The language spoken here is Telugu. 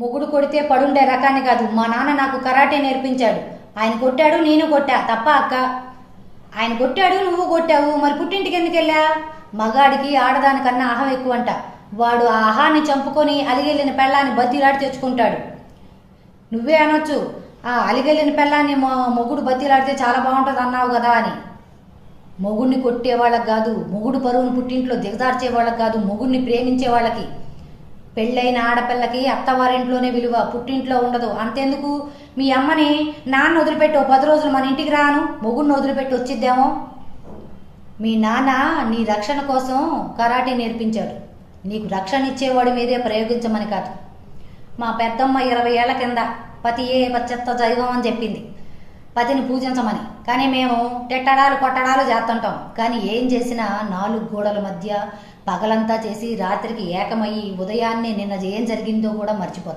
మొగుడు కొడితే పడుండే రకాన్ని కాదు. మా నాన్న నాకు కరాటే నేర్పించాడు. ఆయన కొట్టాడు, నేను కొట్టా. తప్ప అక్క? ఆయన కొట్టాడు, నువ్వు కొట్టావు. మరి పుట్టింటికి ఎందుకు వెళ్ళా? మగాడికి ఆడదానికన్నా అహం ఎక్కువంట. వాడు ఆ అహాన్ని చంపుకొని అలిగెళ్ళిన పెళ్ళాన్ని బతిలాడి తెచ్చుకుంటాడు. నువ్వే అనొచ్చు, ఆ అలిగెళ్ళిన పెళ్ళాన్ని మొగుడు బతిలాడితే చాలా బాగుంటుంది అన్నావు కదా అని. మొగుడిని కొట్టే వాళ్ళకి కాదు, మొగుడు పరువును పుట్టింట్లో దిగదార్చే వాళ్ళకి కాదు, మొగుడిని ప్రేమించే వాళ్ళకి. పెళ్ళైన ఆడపిల్లకి అత్తవారింట్లోనే విలువ, పుట్టింట్లో ఉండదు. అంతెందుకు, మీ అమ్మని నాన్న వదిలిపెట్టి 10 రోజులు మన ఇంటికి రాను, మొగుడిని వదిలిపెట్టి వచ్చిద్దేమో. మీ నాన్న నీ రక్షణ కోసం కరాటే నేర్పించాడు. నీకు రక్షణ ఇచ్చేవాడి మీదే ప్రయోగించమని కాదు. మా పెద్దమ్మ 20 ఏళ్ల కింద పతియే పశ్చత్త దైవం అని చెప్పింది, పతిని పూజించమని. కానీ మేము తిట్టడాలు కొట్టడాలు చేస్తుంటాం. కానీ ఏం చేసినా 4 గోడల మధ్య పగలంతా చేసి రాత్రికి ఏకమయ్యి ఉదయాన్నే నిన్న ఏం జరిగిందో కూడా మర్చిపోతాం.